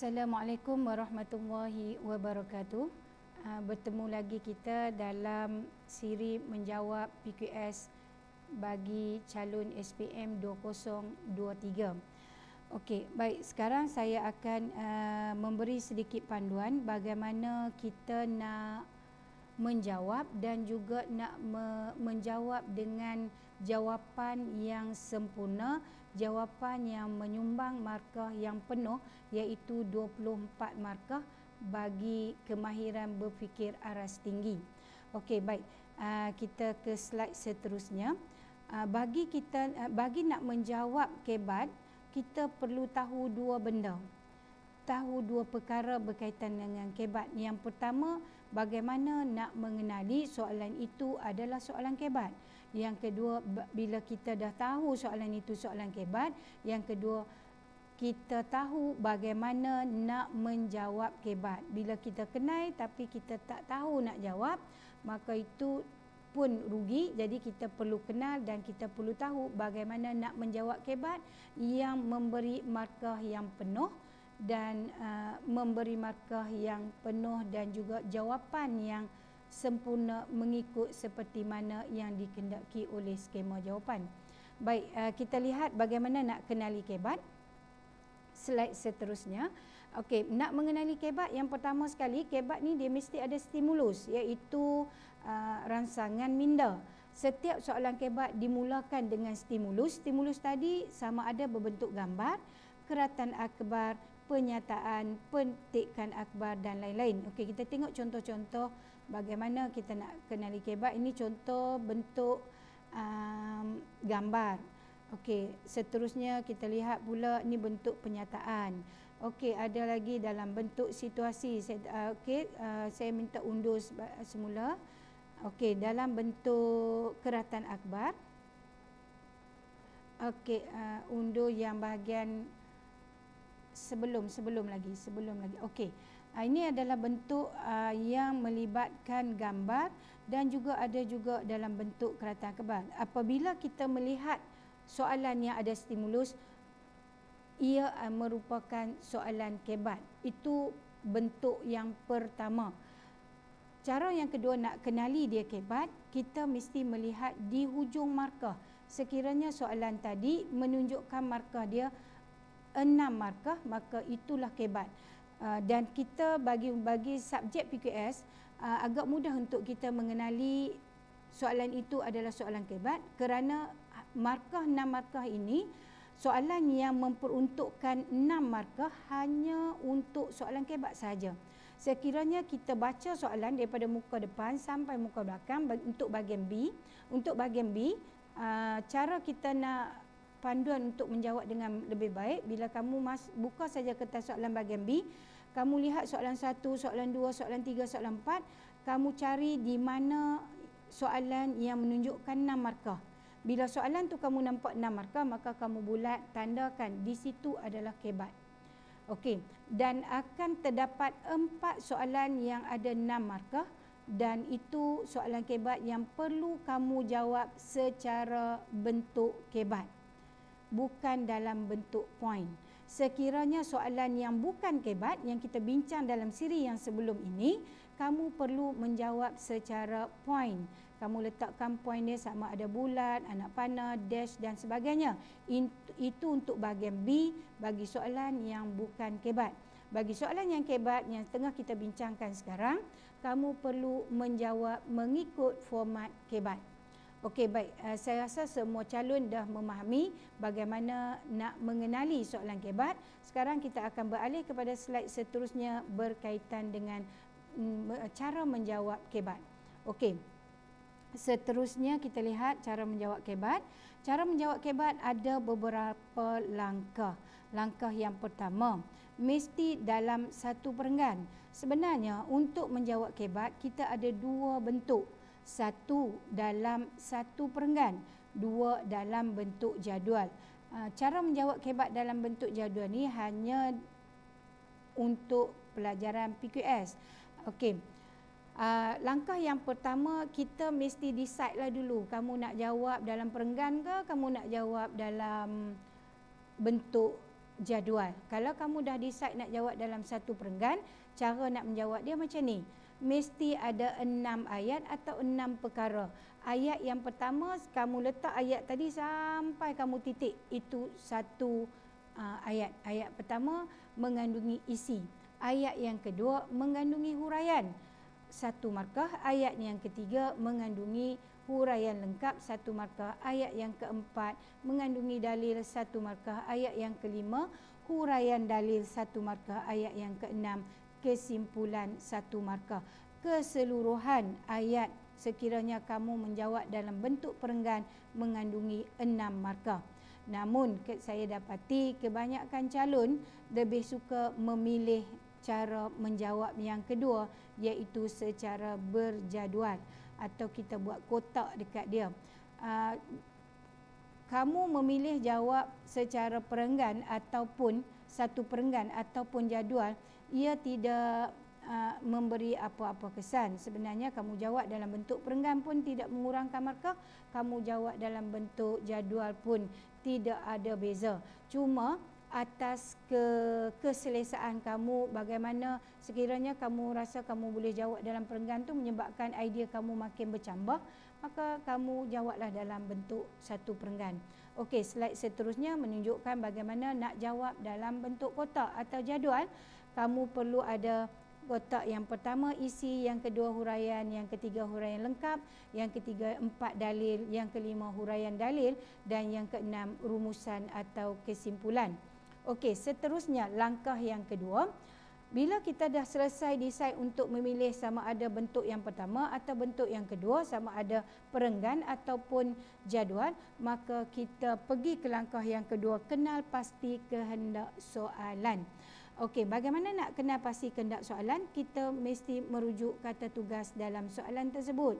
Assalamualaikum warahmatullahi wabarakatuh. Bertemu lagi kita dalam siri menjawab PQS bagi calon SPM 2023. Okey, baik, sekarang saya akan memberi sedikit panduan bagaimana kita nak menjawab dan juga nak menjawab dengan jawapan yang sempurna, jawapan yang menyumbang markah yang penuh, iaitu 24 markah bagi kemahiran berfikir aras tinggi. Okey, baik, kita ke slide seterusnya. Bagi nak menjawab KEBAT, kita perlu tahu dua benda. Tahu dua perkara berkaitan dengan KEBAT. Yang pertama, bagaimana nak mengenali soalan itu adalah soalan KEBAT. Yang kedua, bila kita dah tahu soalan itu soalan KEBAT, yang kedua, kita tahu bagaimana nak menjawab KEBAT. Bila kita kenal tapi kita tak tahu nak jawab, maka itu pun rugi. Jadi kita perlu kenal dan kita perlu tahu bagaimana nak menjawab KEBAT yang memberi markah yang penuh dan memberi markah yang penuh dan juga jawapan yang sempurna mengikut seperti mana yang dikehendaki oleh skema jawapan. Baik, kita lihat bagaimana nak kenali KEBAT. Slide seterusnya. Okey, nak mengenali KEBAT, yang pertama sekali, KEBAT ni dia mesti ada stimulus, iaitu rangsangan minda. Setiap soalan KEBAT dimulakan dengan stimulus. Stimulus tadi sama ada berbentuk gambar, keratan akbar, pernyataan, petikan akbar dan lain-lain. Okey, kita tengok contoh-contoh bagaimana kita nak kenali KEBAT. Ini contoh bentuk gambar. Okey, seterusnya kita lihat pula ni bentuk pernyataan. Okey, ada lagi dalam bentuk situasi. Saya minta undur semula. Okey, dalam bentuk keratan akbar. Okey, undur yang bahagian sebelum lagi. Okey, ini adalah bentuk yang melibatkan gambar dan juga ada juga dalam bentuk keratan akbar. Apabila kita melihat soalan yang ada stimulus, ia merupakan soalan KEBAT. Itu bentuk yang pertama. Cara yang kedua nak kenali dia KEBAT, kita mesti melihat di hujung markah. Sekiranya soalan tadi menunjukkan markah dia 6 markah, maka itulah KEBAT. Dan kita bagi subjek PQS agak mudah untuk kita mengenali soalan itu adalah soalan KEBAT kerana markah 6 markah ini, soalan yang memperuntukkan 6 markah hanya untuk soalan KEBAT sahaja. Sekiranya kita baca soalan daripada muka depan sampai muka belakang untuk bahagian B, cara kita nak panduan untuk menjawab dengan lebih baik, bila kamu buka saja kertas soalan bahagian B, kamu lihat soalan 1, soalan 2, soalan 3, soalan 4, kamu cari di mana soalan yang menunjukkan 6 markah. Bila soalan tu kamu nampak 6 markah, maka kamu bulat tandakan di situ adalah KEBAT. Okey, dan akan terdapat 4 soalan yang ada 6 markah dan itu soalan KEBAT yang perlu kamu jawab secara bentuk KEBAT, bukan dalam bentuk point. Sekiranya soalan yang bukan KEBAT yang kita bincang dalam siri yang sebelum ini, kamu perlu menjawab secara point. Kamu letakkan point dia sama ada bulat, anak panah, dash dan sebagainya. Itu untuk bahagian B bagi soalan yang bukan KEBAT. Bagi soalan yang KEBAT yang tengah kita bincangkan sekarang, kamu perlu menjawab mengikut format KEBAT. Okey, baik, saya rasa semua calon dah memahami bagaimana nak mengenali soalan KEBAT. Sekarang kita akan beralih kepada slide seterusnya berkaitan dengan cara menjawab KEBAT. Okey, seterusnya kita lihat cara menjawab KEBAT. Cara menjawab KEBAT ada beberapa langkah. Langkah yang pertama, mesti dalam satu perenggan. Sebenarnya untuk menjawab KEBAT kita ada dua bentuk. Satu dalam satu perenggan, dua dalam bentuk jadual. Cara menjawab KEBAT dalam bentuk jadual ni hanya untuk pelajaran PQS. Okey, langkah yang pertama, kita mesti decide lah dulu, kamu nak jawab dalam perenggan ke, kamu nak jawab dalam bentuk jadual. Kalau kamu dah decide nak jawab dalam satu perenggan, cara nak menjawab dia macam ni. Mesti ada 6 ayat atau 6 perkara. Ayat yang pertama, kamu letak ayat tadi sampai kamu titik. Itu satu ayat. Ayat pertama mengandungi isi. Ayat yang kedua mengandungi huraian, 1 markah. Ayat yang ketiga mengandungi huraian lengkap, 1 markah. Ayat yang keempat mengandungi dalil, 1 markah. Ayat yang kelima huraian dalil, 1 markah. Ayat yang keenam kesimpulan, 1 markah. Keseluruhan ayat sekiranya kamu menjawab dalam bentuk perenggan mengandungi 6 markah. Namun saya dapati kebanyakan calon lebih suka memilih cara menjawab yang kedua, iaitu secara berjadual atau kita buat kotak dekat dia. Kamu memilih jawab secara perenggan ataupun satu perenggan ataupun jadual, ia tidak memberi apa-apa kesan. Sebenarnya kamu jawab dalam bentuk perenggan pun tidak mengurangkan markah, kamu jawab dalam bentuk jadual pun tidak ada beza. Cuma atas keselesaan kamu, bagaimana sekiranya kamu rasa kamu boleh jawab dalam perenggan tu menyebabkan idea kamu makin bercambah, maka kamu jawablah dalam bentuk satu perenggan. Okey, slide seterusnya menunjukkan bagaimana nak jawab dalam bentuk kotak atau jadual. Kamu perlu ada kotak yang pertama isi, yang kedua huraian, yang ketiga huraian lengkap, yang ketiga 4 dalil, yang kelima huraian dalil, dan yang keenam rumusan atau kesimpulan. Okey, seterusnya langkah yang kedua. Bila kita dah selesai decide untuk memilih sama ada bentuk yang pertama atau bentuk yang kedua, sama ada perenggan ataupun jadual, maka kita pergi ke langkah yang kedua, kenal pasti kehendak soalan. Okey, bagaimana nak kenal pasti kehendak soalan? Kita mesti merujuk kata tugas dalam soalan tersebut.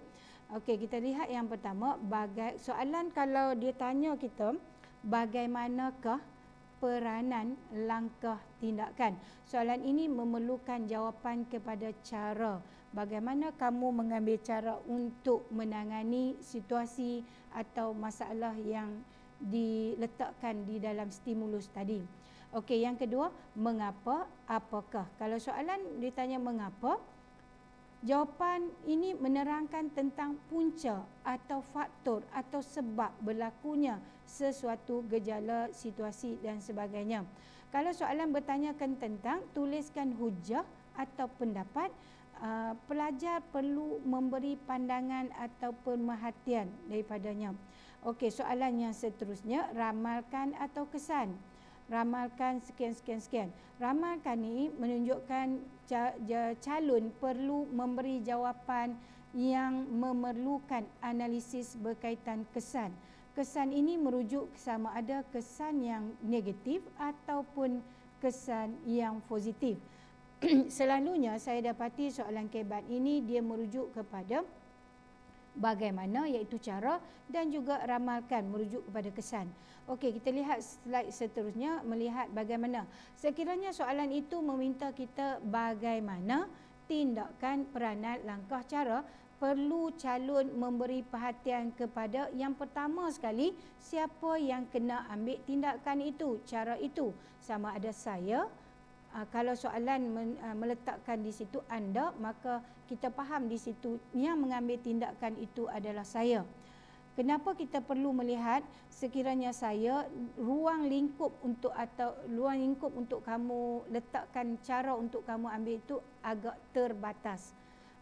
Okey, kita lihat yang pertama, soalan kalau dia tanya kita bagaimanakah peranan langkah tindakan. Soalan ini memerlukan jawapan kepada cara. Bagaimana kamu mengambil cara untuk menangani situasi atau masalah yang diletakkan di dalam stimulus tadi. Okey, yang kedua, mengapa, apakah. Kalau soalan ditanya mengapa, jawapan ini menerangkan tentang punca atau faktor atau sebab berlakunya sesuatu gejala, situasi dan sebagainya. Kalau soalan bertanyakan tentang tuliskan hujah atau pendapat, pelajar perlu memberi pandangan atau pemerhatian daripadanya. Okey, soalan yang seterusnya, ramalkan atau kesan. Ramalkan sekian. Ramalkan ni menunjukkan calon perlu memberi jawapan yang memerlukan analisis berkaitan kesan. Kesan ini merujuk sama ada kesan yang negatif ataupun kesan yang positif. Selalunya saya dapati soalan kebat ini dia merujuk kepada bagaimana, iaitu cara, dan juga ramalkan merujuk kepada kesan. Okey, kita lihat slide seterusnya, melihat bagaimana sekiranya soalan itu meminta kita bagaimana tindakan, peranan, langkah, cara, perlu calon memberi perhatian kepada yang pertama sekali, siapa yang kena ambil tindakan itu, cara itu. Sama ada saya, kalau soalan meletakkan di situ anda, maka kita faham di situ yang mengambil tindakan itu adalah saya. Kenapa kita perlu melihat sekiranya saya, ruang lingkup untuk kamu letakkan cara untuk kamu ambil itu agak terbatas.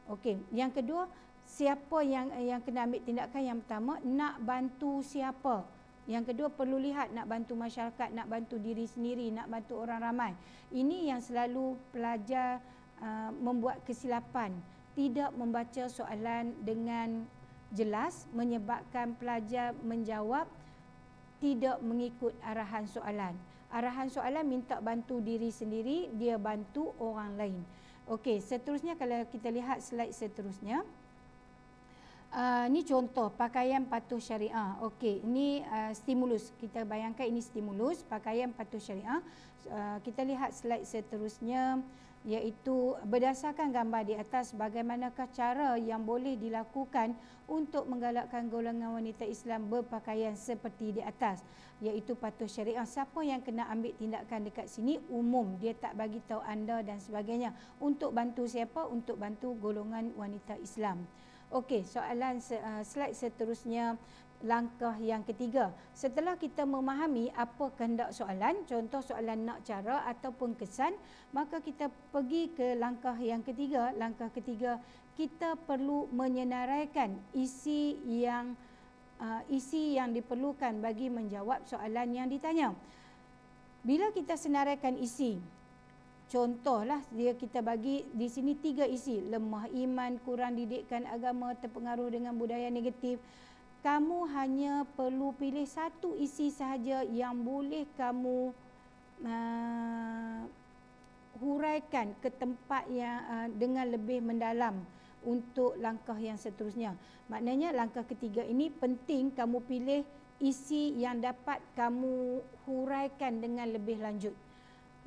Okey, yang kedua, siapa yang kena ambil tindakan. Yang pertama, nak bantu siapa. Yang kedua, perlu lihat nak bantu masyarakat, nak bantu diri sendiri, nak bantu orang ramai. Ini yang selalu pelajar membuat kesilapan. Tidak membaca soalan dengan jelas menyebabkan pelajar menjawab tidak mengikut arahan soalan. Arahan soalan minta bantu diri sendiri, dia bantu orang lain. Okey, seterusnya kalau kita lihat slide seterusnya. Ini contoh pakaian patuh syariah. Okey, ini stimulus. Kita bayangkan ini stimulus pakaian patuh syariah. Kita lihat slide seterusnya, iaitu berdasarkan gambar di atas, bagaimanakah cara yang boleh dilakukan untuk menggalakkan golongan wanita Islam berpakaian seperti di atas, iaitu patuh syariah. Siapa yang kena ambil tindakan dekat sini? Umum, dia tak bagi tahu anda dan sebagainya. Untuk bantu siapa? Untuk bantu golongan wanita Islam. Okey, soalan slide seterusnya, langkah yang ketiga. Setelah kita memahami apa kehendak soalan, contoh soalan nak cara ataupun kesan, maka kita pergi ke langkah yang ketiga. Langkah ketiga, kita perlu menyenaraikan isi yang diperlukan bagi menjawab soalan yang ditanya. Bila kita senaraikan isi, contohlah kita bagi di sini 3 isi, lemah iman, kurang didikan agama, terpengaruh dengan budaya negatif. Kamu hanya perlu pilih satu isi sahaja yang boleh kamu huraikan ke tempat yang dengan lebih mendalam untuk langkah yang seterusnya. Maknanya langkah ketiga ini penting kamu pilih isi yang dapat kamu huraikan dengan lebih lanjut.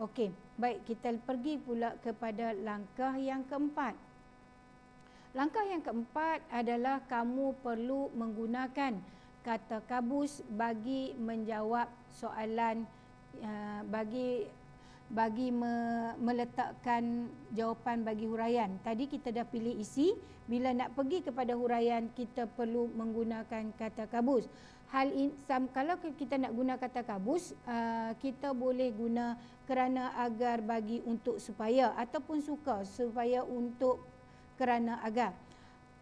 Okey, baik, kita pergi pula kepada langkah yang keempat. Langkah yang keempat adalah kamu perlu menggunakan kata kabus bagi menjawab soalan, bagi meletakkan jawapan bagi huraian. Tadi kita dah pilih isi, bila nak pergi kepada huraian kita perlu menggunakan kata kabus. Hal ini, kalau kita nak guna kata kabus, kita boleh guna kerana, agar, bagi, untuk, supaya, ataupun suka, supaya, untuk, kerana, agar.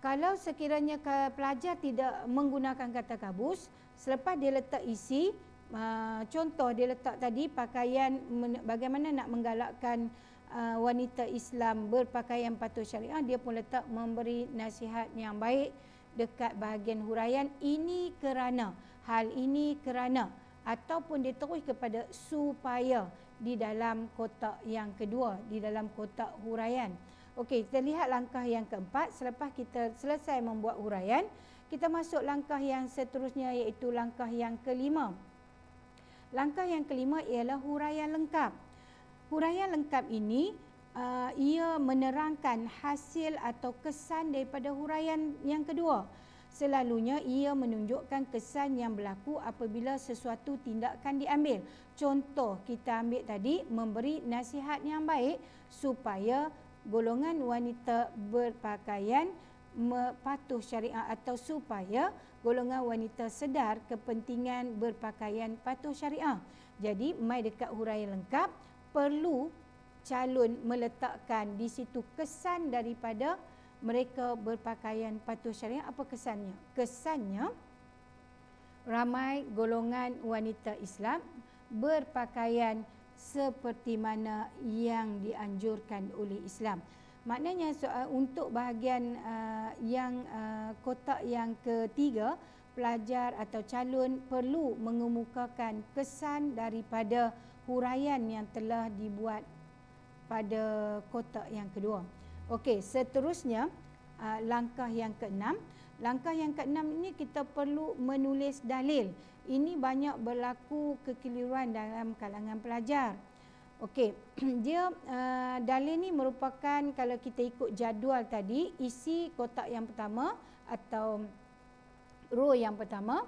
Kalau sekiranya pelajar tidak menggunakan kata kabus, selepas dia letak isi, contoh dia letak tadi pakaian, bagaimana nak menggalakkan wanita Islam berpakaian patuh syariah, dia pun letak memberi nasihat yang baik dekat bahagian huraian, ini kerana, hal ini kerana, ataupun dia terus kepada supaya di dalam kotak yang kedua, di dalam kotak huraian. Okey, kita lihat langkah yang keempat. Selepas kita selesai membuat huraian, kita masuk langkah yang seterusnya, iaitu langkah yang kelima. Langkah yang kelima ialah huraian lengkap. Huraian lengkap ini ia menerangkan hasil atau kesan daripada huraian yang kedua. Selalunya ia menunjukkan kesan yang berlaku apabila sesuatu tindakan diambil. Contoh kita ambil tadi, memberi nasihat yang baik supaya golongan wanita berpakaian patuh syariah, atau supaya golongan wanita sedar kepentingan berpakaian patuh syariah. Jadi mai dekat huraian lengkap, perlu calon meletakkan di situ kesan daripada mereka berpakaian patuh syariah. Apa kesannya? Kesannya, ramai golongan wanita Islam berpakaian seperti mana yang dianjurkan oleh Islam. Maknanya untuk bahagian kotak yang ketiga, pelajar atau calon perlu mengemukakan kesan daripada huraian yang telah dibuat pada kotak yang kedua. Okey, seterusnya langkah yang keenam. Langkah yang keenam ini kita perlu menulis dalil. Ini banyak berlaku kekeliruan dalam kalangan pelajar. Okey, dia dalil ni merupakan, kalau kita ikut jadual tadi, isi kotak yang pertama atau row yang pertama,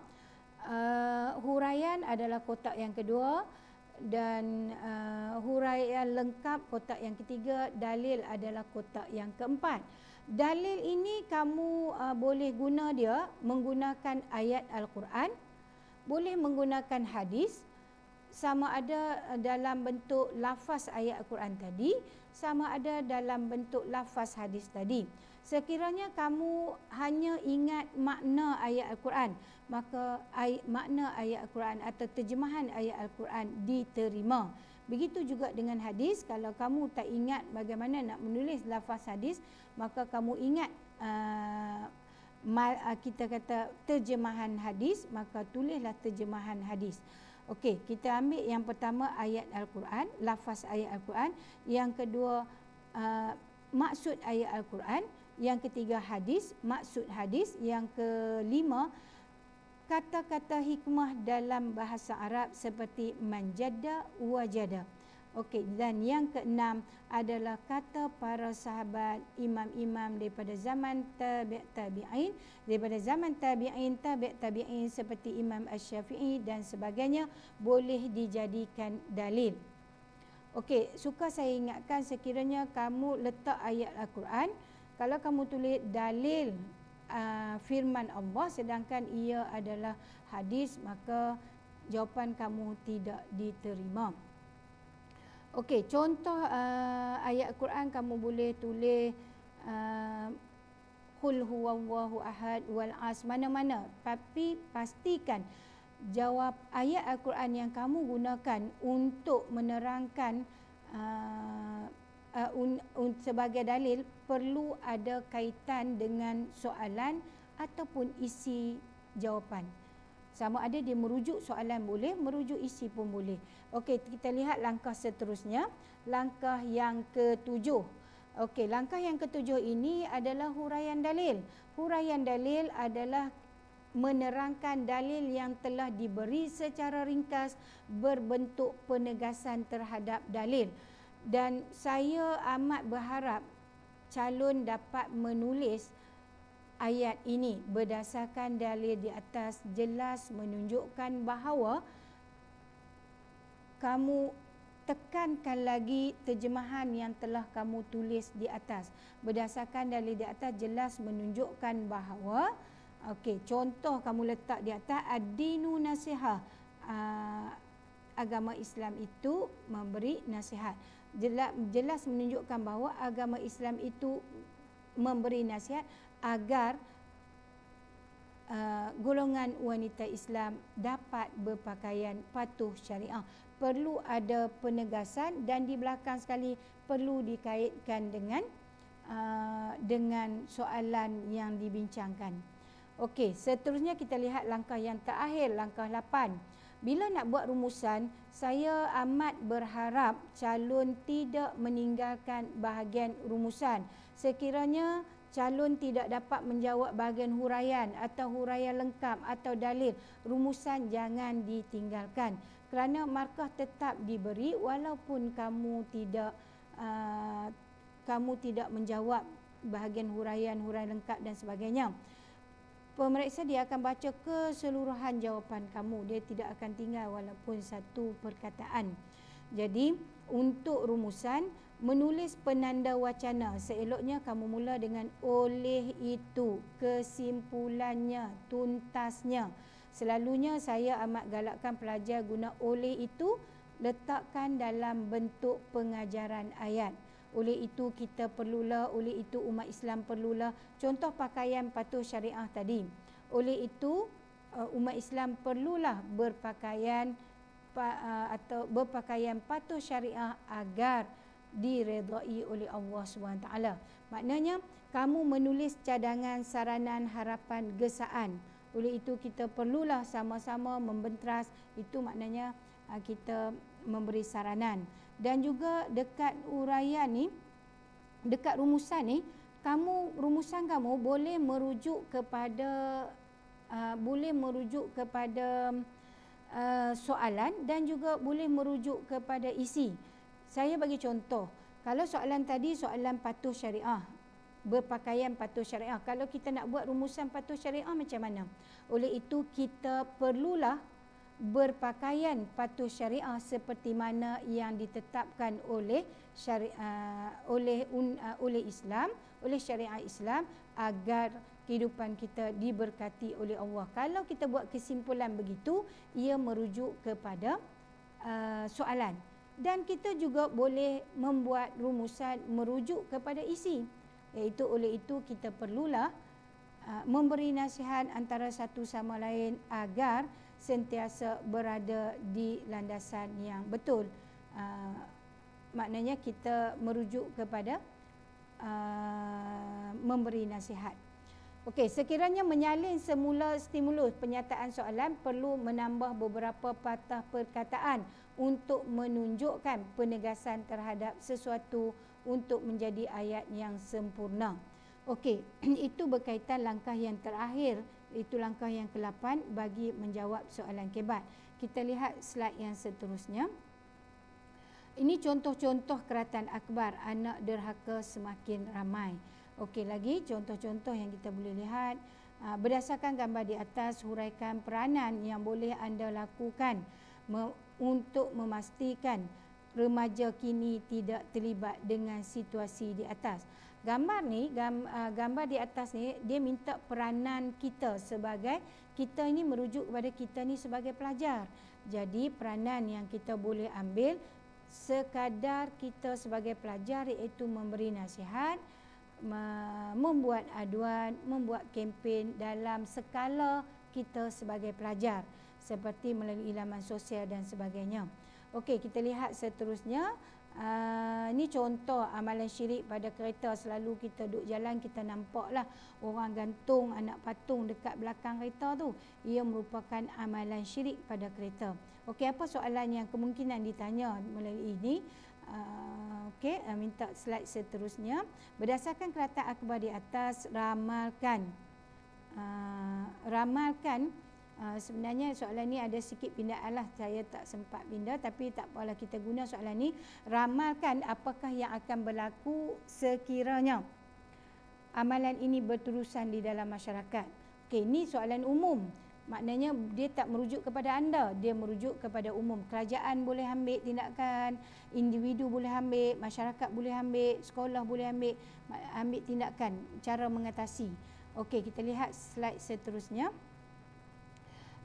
huraian adalah kotak yang kedua, dan huraian lengkap kotak yang ketiga, dalil adalah kotak yang keempat. Dalil ini kamu boleh guna dia menggunakan ayat Al-Quran, boleh menggunakan hadis, sama ada dalam bentuk lafaz ayat Al-Quran tadi, sama ada dalam bentuk lafaz hadis tadi. Sekiranya kamu hanya ingat makna ayat Al-Quran, maka makna ayat Al-Quran atau terjemahan ayat Al-Quran diterima. Begitu juga dengan hadis, kalau kamu tak ingat bagaimana nak menulis lafaz hadis, maka kamu ingat kita kata terjemahan hadis, maka tulislah terjemahan hadis. Okey, kita ambil yang pertama ayat Al-Quran, lafaz ayat Al-Quran. Yang kedua maksud ayat Al-Quran. Yang ketiga hadis, maksud hadis. Yang kelima, kata-kata hikmah dalam bahasa Arab seperti manjada wajada. Okey, dan yang keenam adalah kata para sahabat, imam-imam daripada zaman tabi'in, daripada zaman tabi'in seperti Imam Asy-Syafi'i dan sebagainya, boleh dijadikan dalil. Okey, suka saya ingatkan, sekiranya kamu letak ayat Al-Quran, kalau kamu tulis dalil firman Allah sedangkan ia adalah hadis, maka jawapan kamu tidak diterima. Okey, contoh ayat Al-Quran kamu boleh tulis qul huwallahu ahad wal as, mana-mana, tapi pastikan jawab ayat Al-Quran yang kamu gunakan untuk menerangkan sebagai dalil perlu ada kaitan dengan soalan ataupun isi jawapan. Sama ada dia merujuk soalan boleh, merujuk isi pun boleh. Okey, kita lihat langkah seterusnya. Langkah yang ketujuh. Okey, langkah yang ketujuh ini adalah huraian dalil. Huraian dalil adalah menerangkan dalil yang telah diberi secara ringkas berbentuk penegasan terhadap dalil. Dan saya amat berharap calon dapat menulis ayat ini berdasarkan dalil di atas jelas menunjukkan bahawa kamu tekankan lagi terjemahan yang telah kamu tulis di atas. Berdasarkan dalil di atas jelas menunjukkan bahawa, okey, contoh kamu letak di atas ad-dinu nasihah, agama Islam itu memberi nasihat. Jelas menunjukkan bahawa agama Islam itu memberi nasihat agar golongan wanita Islam dapat berpakaian patuh syariah. Perlu ada penegasan dan di belakang sekali perlu dikaitkan dengan soalan yang dibincangkan. Okey, seterusnya kita lihat langkah yang terakhir, langkah 8. Bila nak buat rumusan, saya amat berharap calon tidak meninggalkan bahagian rumusan. Sekiranya calon tidak dapat menjawab bahagian huraian atau huraian lengkap atau dalil, rumusan jangan ditinggalkan. Kerana markah tetap diberi walaupun kamu tidak menjawab bahagian huraian lengkap dan sebagainya. Pemeriksa dia akan baca keseluruhan jawapan kamu. Dia tidak akan tinggal walaupun satu perkataan. Jadi, untuk rumusan, menulis penanda wacana. Seeloknya kamu mula dengan oleh itu, kesimpulannya, tuntasnya. Selalunya saya amat galakkan pelajar guna oleh itu, letakkan dalam bentuk pengajaran ayat. Oleh itu kita perlulah, oleh itu umat Islam perlulah. Contoh pakaian patuh syariah tadi. Oleh itu umat Islam perlulah berpakaian atau berpakaian patuh syariah agar diredai oleh Allah SWT. Maknanya kamu menulis cadangan, saranan, harapan, gesaan. Oleh itu kita perlulah sama-sama membentras. Itu maknanya kita memberi saranan. Dan juga dekat uraian ni, dekat rumusan ni, rumusan kamu boleh merujuk kepada soalan dan juga boleh merujuk kepada isi. Saya bagi contoh, kalau soalan tadi soalan patuh syariah, berpakaian patuh syariah. Kalau kita nak buat rumusan patuh syariah macam mana? Oleh itu kita perlulah berpakaian patuh syariah seperti mana yang ditetapkan oleh Islam, oleh syariah Islam, agar kehidupan kita diberkati oleh Allah. Kalau kita buat kesimpulan begitu, ia merujuk kepada soalan. Dan kita juga boleh membuat rumusan merujuk kepada isi. Iaitu oleh itu kita perlulah memberi nasihat antara satu sama lain agar sentiasa berada di landasan yang betul. Maknanya kita merujuk kepada memberi nasihat. Okey, sekiranya menyalin semula stimulus penyataan soalan, perlu menambah beberapa patah perkataan untuk menunjukkan penegasan terhadap sesuatu untuk menjadi ayat yang sempurna. Okey, itu berkaitan langkah yang terakhir, itu langkah yang ke-8 bagi menjawab soalan kebat. Kita lihat slide yang seterusnya. Ini contoh-contoh keratan akbar, anak derhaka semakin ramai. Okey, lagi contoh-contoh yang kita boleh lihat. Berdasarkan gambar di atas, huraikan peranan yang boleh anda lakukan untuk memastikan remaja kini tidak terlibat dengan situasi di atas. Gambar ni, gambar di atas ni, dia minta peranan kita sebagai, kita ini merujuk kepada kita ni sebagai pelajar. Jadi peranan yang kita boleh ambil sekadar kita sebagai pelajar, iaitu memberi nasihat, membuat aduan, membuat kempen dalam skala kita sebagai pelajar, seperti melalui laman sosial dan sebagainya. Okey, kita lihat seterusnya. Ni contoh amalan syirik pada kereta. Selalu kita duduk jalan, kita nampaklah orang gantung anak patung dekat belakang kereta tu. Ia merupakan amalan syirik pada kereta. Okey, apa soalan yang kemungkinan ditanya melalui ini? Okey, minta slide seterusnya. Berdasarkan keratan akbar di atas, ramalkan. Sebenarnya soalan ni ada sikit pindaan lah, saya tak sempat pindah, tapi tak apalah, kita guna soalan ni. Ramalkan apakah yang akan berlaku sekiranya amalan ini berterusan di dalam masyarakat. Okey, ni soalan umum. Maknanya dia tak merujuk kepada anda, dia merujuk kepada umum. Kerajaan boleh ambil tindakan, individu boleh ambil, masyarakat boleh ambil, sekolah boleh ambil tindakan, cara mengatasi. Okey, kita lihat slide seterusnya.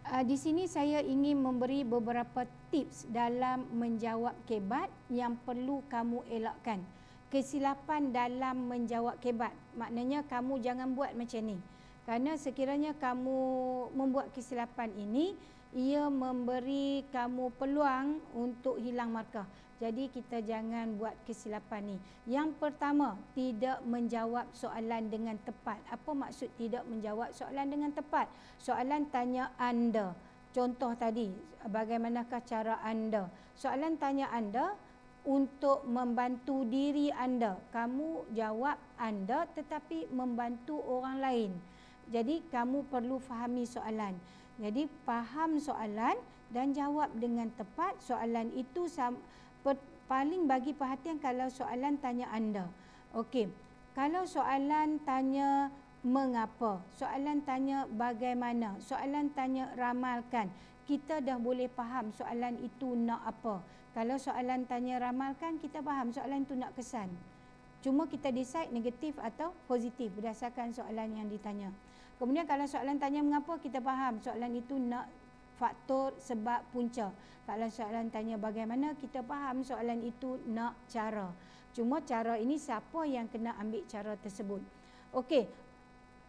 Di sini saya ingin memberi beberapa tips dalam menjawab kebat yang perlu kamu elakkan. Kesilapan dalam menjawab kebat, maknanya kamu jangan buat macam ni. Kerana sekiranya kamu membuat kesilapan ini, ia memberi kamu peluang untuk hilang markah. Jadi kita jangan buat kesilapan ni. Yang pertama, tidak menjawab soalan dengan tepat. Apa maksud tidak menjawab soalan dengan tepat? Soalan tanya anda. Contoh tadi, bagaimanakah cara anda? Soalan tanya anda untuk membantu diri anda. Kamu jawab anda tetapi membantu orang lain. Jadi kamu perlu fahami soalan. Jadi faham soalan dan jawab dengan tepat. Soalan itu paling bagi perhatian kalau soalan tanya anda. Okey, kalau soalan tanya mengapa, soalan tanya bagaimana, soalan tanya ramalkan, kita dah boleh faham soalan itu nak apa. Kalau soalan tanya ramalkan, kita faham soalan itu nak kesan. Cuma kita decide negatif atau positif berdasarkan soalan yang ditanya. Kemudian kalau soalan tanya mengapa, kita faham soalan itu nak faktor, sebab, punca. Kalau soalan tanya bagaimana, kita faham soalan itu nak cara. Cuma cara ini siapa yang kena ambil cara tersebut. Okey,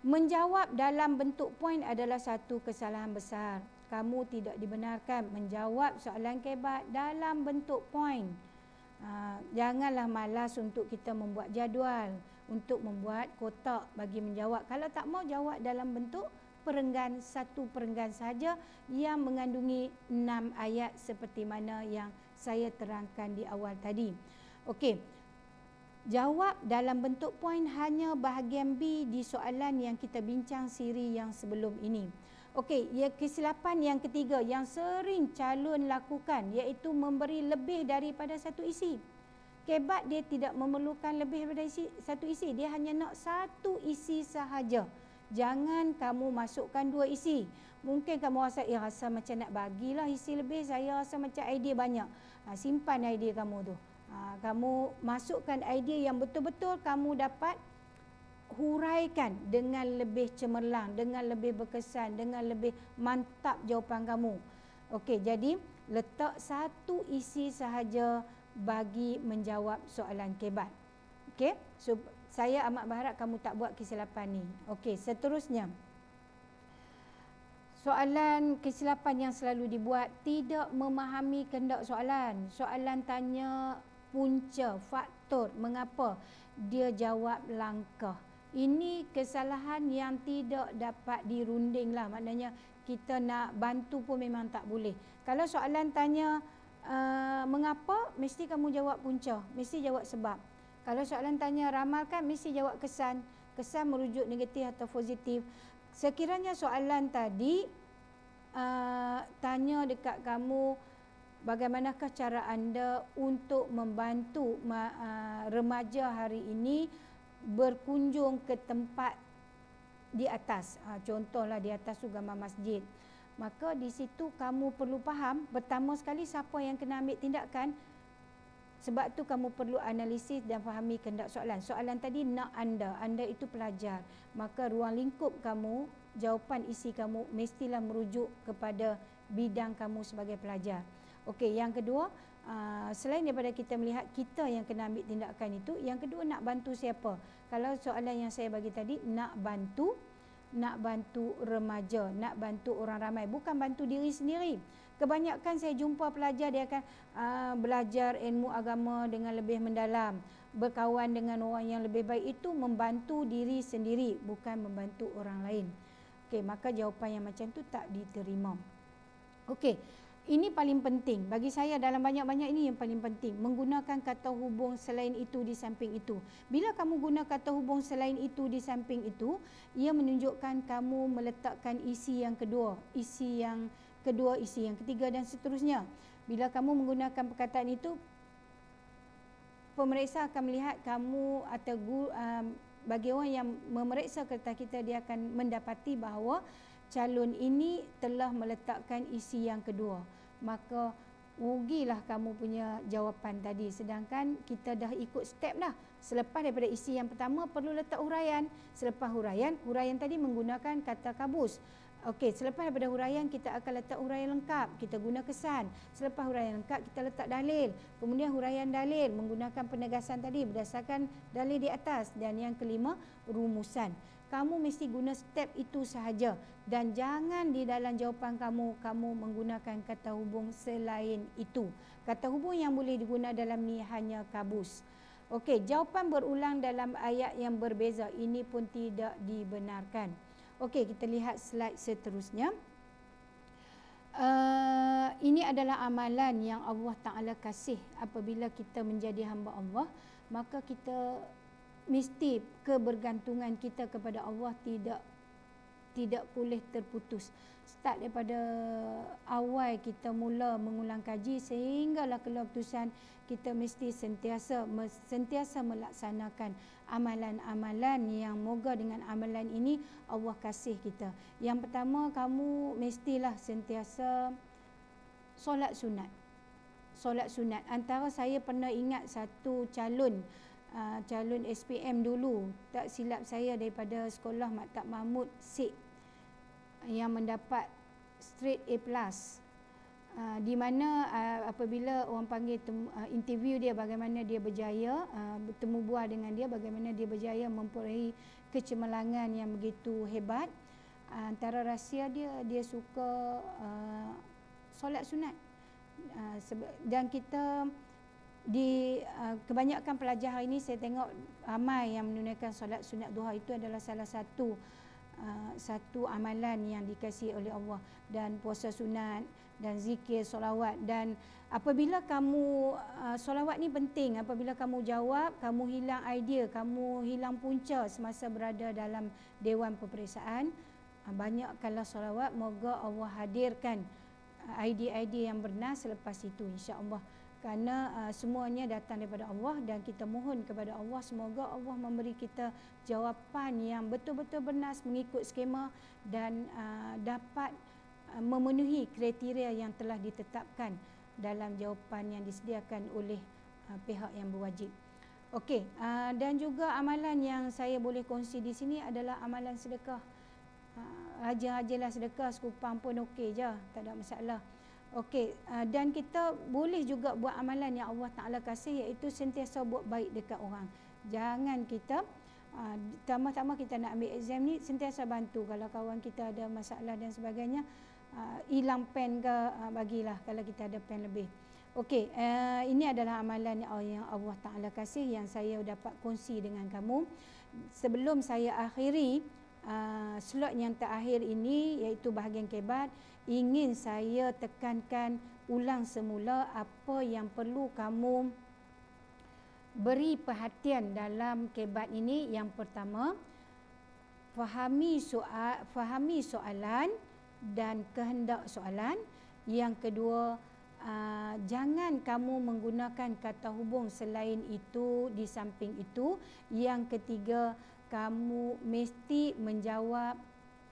menjawab dalam bentuk poin adalah satu kesalahan besar. Kamu tidak dibenarkan menjawab soalan kebat dalam bentuk poin. Janganlah malas untuk kita membuat jadual, untuk membuat kotak bagi menjawab. Kalau tak mau jawab dalam bentuk perenggan, satu perenggan saja yang mengandungi 6 ayat seperti mana yang saya terangkan di awal tadi. Okey, jawab dalam bentuk poin hanya bahagian B di soalan yang kita bincang siri yang sebelum ini. Okey, kesilapan yang ketiga yang sering calon lakukan, iaitu memberi lebih daripada satu isi. Kebat dia tidak memerlukan lebih daripada satu isi, dia hanya nak satu isi sahaja. Jangan kamu masukkan 2 isi. Mungkin kamu rasa, rasa macam nak bagilah isi lebih, saya rasa macam idea banyak. Simpan idea kamu tu. Kamu masukkan idea yang betul-betul kamu dapat huraikan dengan lebih cemerlang, dengan lebih berkesan, dengan lebih mantap jawapan kamu. Okey, jadi letak satu isi sahaja bagi menjawab soalan kebat. Okey, so saya amat berharap kamu tak buat kesilapan ni. Okey, seterusnya. Soalan kesilapan yang selalu dibuat, tidak memahami kehendak soalan. Soalan tanya punca, faktor, mengapa, dia jawab langkah. Ini kesalahan yang tidak dapat dirunding lah. Maknanya kita nak bantu pun memang tak boleh. Kalau soalan tanya mengapa, mesti kamu jawab punca, mesti jawab sebab. Kalau soalan tanya ramalkan, mesti jawab kesan. kesan merujuk negatif atau positif. Sekiranya soalan tadi tanya dekat kamu, bagaimanakah cara anda untuk membantu remaja hari ini berkunjung ke tempat di atas, contohlah di atas tu gambar masjid, maka di situ kamu perlu faham pertama sekali siapa yang kena ambil tindakan. Sebab tu kamu perlu analisis dan fahami kehendak soalan. Soalan tadi nak anda itu pelajar, maka ruang lingkup kamu, jawapan isi kamu mestilah merujuk kepada bidang kamu sebagai pelajar. Okey, yang kedua, selain daripada kita melihat kita yang kena ambil tindakan itu, yang kedua nak bantu siapa? Kalau soalan yang saya bagi tadi, nak bantu remaja, nak bantu orang ramai, bukan bantu diri sendiri. Kebanyakan saya jumpa pelajar dia akan belajar ilmu agama dengan lebih mendalam, berkawan dengan orang yang lebih baik, itu membantu diri sendiri, bukan membantu orang lain. Okey, maka jawapan yang macam tu tak diterima. Okey, ini paling penting bagi saya, dalam banyak-banyak ini yang paling penting, menggunakan kata hubung selain itu di samping itu. Bila kamu guna kata hubung selain itu di samping itu, ia menunjukkan kamu meletakkan isi yang kedua, isi yang ketiga dan seterusnya. Bila kamu menggunakan perkataan itu, pemeriksa akan melihat kamu atau bagi orang yang memeriksa kertas kita, dia akan mendapati bahawa calon ini telah meletakkan isi yang kedua. Maka rugilah kamu punya jawapan tadi. Sedangkan kita dah ikut step dah. Selepas daripada isi yang pertama perlu letak huraian. Selepas huraian tadi menggunakan kata kabus. Okey, selepas daripada huraian kita akan letak huraian lengkap. Kita guna kesan. Selepas huraian lengkap kita letak dalil. Kemudian huraian dalil menggunakan penegasan tadi berdasarkan dalil di atas. Dan yang kelima, rumusan. Kamu mesti guna step itu sahaja, dan jangan di dalam jawapan kamu menggunakan kata hubung selain itu. Kata hubung yang boleh digunakan dalam ni hanya kabus. Okey, jawapan berulang dalam ayat yang berbeza ini pun tidak dibenarkan. Okey, kita lihat slide seterusnya. Ini adalah amalan yang Allah Ta'ala kasih apabila kita menjadi hamba Allah, maka kita mesti kebergantungan kita kepada Allah tidak boleh terputus. Start daripada awal kita mula mengulang kaji sehinggalah keluar keputusan, kita mesti sentiasa melaksanakan amalan-amalan yang moga dengan amalan ini Allah kasih kita. Yang pertama, kamu mestilah sentiasa solat sunat. Solat sunat. Antara saya pernah ingat satu calon SPM dulu, tak silap saya daripada sekolah Maktab Mahmud Sik, yang mendapat straight A+, di mana apabila orang panggil interview dia, bagaimana dia berjaya, bertemu buah dengan dia, bagaimana dia berjaya memperolehi kecemerlangan yang begitu hebat. Antara rahsia dia suka solat sunat. Dan kita kebanyakan pelajar hari ini saya tengok ramai yang menunaikan solat sunat duha. Itu adalah salah satu amalan yang dikasihi oleh Allah. Dan puasa sunat dan zikir, solawat. Dan apabila kamu solawat ni penting, apabila kamu jawab, kamu hilang idea, kamu hilang punca semasa berada dalam dewan peperiksaan, banyakkanlah solawat. Moga Allah hadirkan idea-idea yang benar selepas itu, insya-Allah. Kerana semuanya datang daripada Allah, dan kita mohon kepada Allah semoga Allah memberi kita jawapan yang betul-betul benar mengikut skema dan dapat memenuhi kriteria yang telah ditetapkan dalam jawapan yang disediakan oleh pihak yang berwajib. Okey, dan juga amalan yang saya boleh kongsi di sini adalah amalan sedekah. Rajin-rajinlah sedekah, sekupang pun okey je, tak ada masalah. Okey, dan kita boleh juga buat amalan yang Allah Ta'ala kasih, iaitu sentiasa buat baik dekat orang. Jangan kita tambah-tambah kita nak ambil exam ni, sentiasa bantu. Kalau kawan kita ada masalah dan sebagainya, hilang pen ke, bagilah kalau kita ada pen lebih. Okey, ini adalah amalan yang Allah Ta'ala kasih yang saya dapat kongsi dengan kamu. Sebelum saya akhiri slot yang terakhir ini, iaitu bahagian kebat, ingin saya tekankan ulang semula apa yang perlu kamu beri perhatian dalam kebat ini. Yang pertama, fahami soalan dan kehendak soalan. Yang kedua, jangan kamu menggunakan kata hubung selain itu, di samping itu. Yang ketiga, kamu mesti menjawab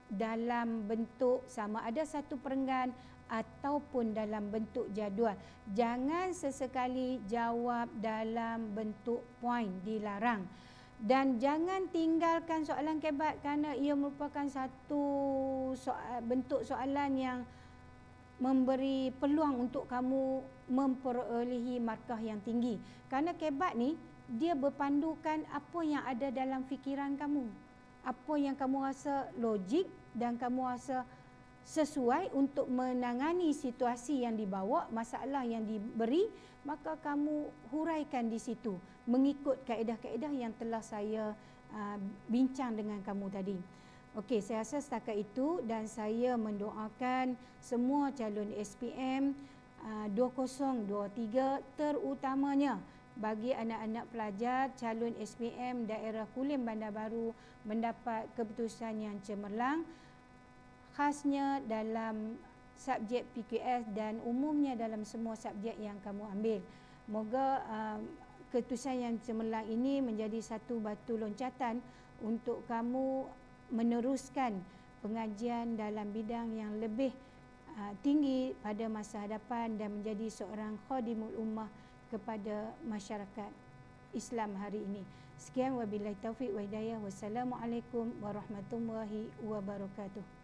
dalam bentuk sama ada satu perenggan ataupun dalam bentuk jadual. Jangan sesekali jawab dalam bentuk poin, dilarang. Dan jangan tinggalkan soalan kebat kerana ia merupakan satu bentuk soalan yang memberi peluang untuk kamu memperolehi markah yang tinggi. Kerana kebat ni, dia berpandukan apa yang ada dalam fikiran kamu. Apa yang kamu rasa logik dan kamu rasa sesuai untuk menangani situasi yang dibawa, masalah yang diberi, maka kamu huraikan di situ mengikut kaedah-kaedah yang telah saya bincang dengan kamu tadi. Okey, saya rasa setakat itu dan saya mendoakan semua calon SPM 2023 terutamanya bagi anak-anak pelajar calon SPM daerah Kulim Bandar Baru mendapat keputusan yang cemerlang, khasnya dalam subjek PQS dan umumnya dalam semua subjek yang kamu ambil. Moga keputusan yang cemerlang ini menjadi satu batu loncatan untuk kamu meneruskan pengajian dalam bidang yang lebih tinggi pada masa hadapan dan menjadi seorang khadimul ummah kepada masyarakat Islam hari ini. Sekian, wabillahi taufiq wa hidayah. Wassalamualaikum warahmatullahi wabarakatuh.